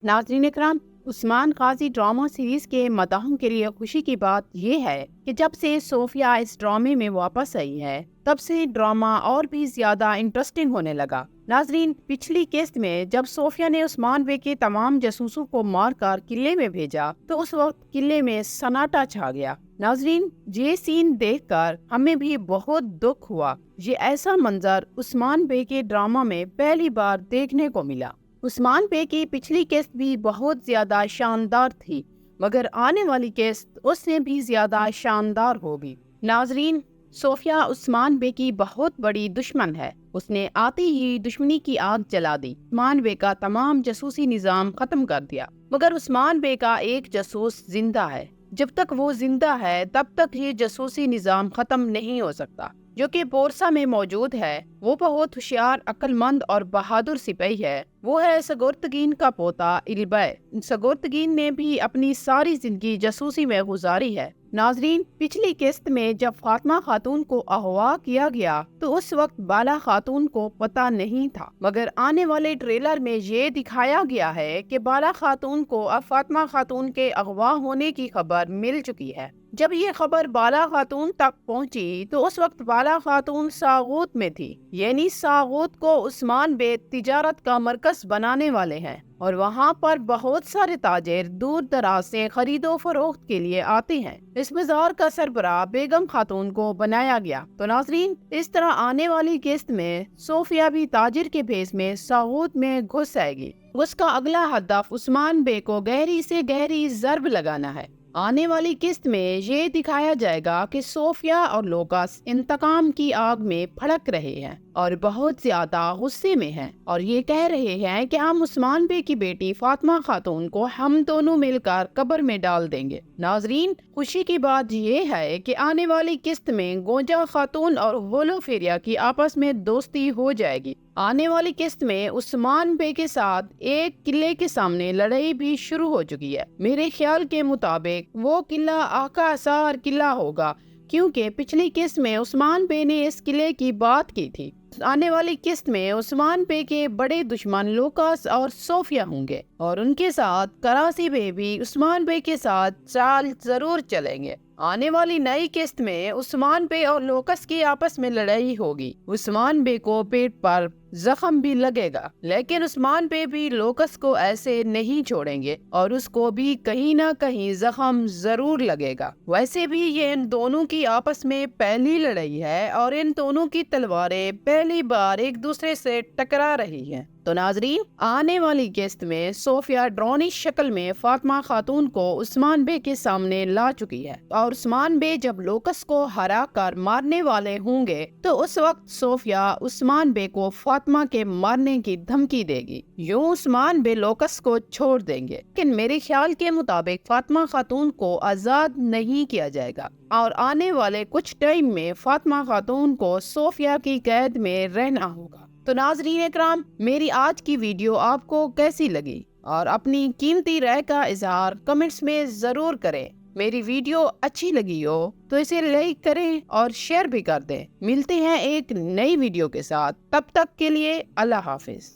नाज़रीन इकराम, उस्मान गाजी drama series के मदाहों के लिए खुशी की बात यह है कि जब से सोफिया इस ड्रामे में वापस आई है, तब से ड्रामा और भी ज्यादा इंटरेस्टिंग होने लगा। नाज़रीन, पिछली किस्त में जब सोफिया ने उस्मान बे के तमाम जासूसों को मारकर किले में भेजा, तो उस वक्त किले में सन्नाटा छा गया। नाज़रीन, ये सीन देखकर हमें भी बहुत दुख हुआ। ये ऐसा मंजर उस्मान बे के ड्रामा में पहली बार देखने को मिला। उस्मान बे की पिछली किस्त भी बहुत ज्यादा शानदार थी, मगर आने वाली किस्त उससे भी ज्यादा शानदार होगी। नाजरीन, सोफिया उस्मान बे की बहुत बड़ी दुश्मन है। उसने आते ही दुश्मनी की आग जला दी, उस्मान बे का तमाम जासूसी निजाम खत्म कर दिया। मगर उस्मान बे का एक जासूस जिंदा है। जब तक वो जिंदा है, तब तक ये जासूसी निजाम खत्म नहीं हो सकता, जो कि बोरसा में मौजूद है। वो बहुत होशियार, अक्लमंद और बहादुर सिपाही है। वो है सगोर्तगीन का पोता इल्बै। सगोर्तगीन ने भी अपनी सारी जिंदगी जासूसी में गुजारी है। नाजरीन, पिछली किस्त में जब फातिमा खातून को अगवा किया गया, तो उस वक्त बाला खातून को पता नहीं था, मगर आने वाले ट्रेलर में ये दिखाया गया है कि बाला खातून को अब फातिमा खातून के अगवा होने की खबर मिल चुकी है। जब ये खबर बाला खातून तक पहुंची, तो उस वक्त बाला खातून सागूत में थी, यानी सागूत को उस्मान बे तिजारत का मरकज बनाने वाले हैं, और वहाँ पर बहुत सारे ताजिर दूर दराज से खरीदो फरोख्त के लिए आते हैं। इस बाजार का सरबराह बेगम खातून को बनाया गया। तो नाजरीन, इस तरह आने वाली किस्त में सोफिया भी ताजिर के भेस में सागूत में घुस आएगी। उसका अगला हदफ उस्मान बे को गहरी से गहरी जर्ब लगाना है। आने वाली किस्त में ये दिखाया जाएगा कि सोफिया और लोकस इंतकाम की आग में भड़क रहे हैं और बहुत ज्यादा गुस्से में हैं, और ये कह रहे हैं कि हम उस्मान बे की बेटी फातिमा खातून को हम दोनों मिलकर कब्र में डाल देंगे। नाजरीन, खुशी की बात ये है कि आने वाली किस्त में गोंजा खातून और गोलो फेरिया की आपस में दोस्ती हो जाएगी। आने वाली किस्त में उस्मान बे के साथ एक किले के सामने लड़ाई भी शुरू हो चुकी है। मेरे ख्याल के मुताबिक वो किला आका असार किला होगा, क्योंकि पिछली किस्त में उस्मान बे ने इस किले की बात की थी। आने वाली किस्त में उस्मान बे के बड़े दुश्मन लोकस और सोफिया होंगे, और उनके साथ करासी बे भी उस्मान बे के साथ चाल जरूर चलेंगे। आने वाली नई किस्त में उस्मान बे और लोकस की आपस में लड़ाई होगी। उस्मान बे को पेट पर जख्म भी लगेगा, लेकिन उस्मान बे भी लोकस को ऐसे नहीं छोड़ेंगे और उसको भी कहीं ना कहीं जख्म जरूर लगेगा। वैसे भी ये इन दोनों की आपस में पहली लड़ाई है और इन दोनों की तलवारें पहली बार एक दूसरे से टकरा रही हैं। तो नाजरीन, आने वाली किस्त में सोफिया ड्रोनी शक्ल में फातिमा खातून को उस्मान बे के सामने ला चुकी है, और उस्मान बे जब लोकस को हरा कर मारने वाले होंगे, तो उस वक्त सोफिया उस्मान बे को फातिमा के मारने की धमकी देगी। यूं उस्मान बे लोकस को छोड़ देंगे, लेकिन मेरे ख्याल के मुताबिक फातिमा खातून को आजाद नहीं किया जाएगा, और आने वाले कुछ टाइम में फातिमा खातून को सोफिया की कैद में रहना होगा। तो नाजरीन इकराम, मेरी आज की वीडियो आपको कैसी लगी, और अपनी कीमती राय का इजहार कमेंट्स में जरूर करें। मेरी वीडियो अच्छी लगी हो तो इसे लाइक करें और शेयर भी कर दें। मिलते हैं एक नई वीडियो के साथ, तब तक के लिए अल्लाह हाफिज।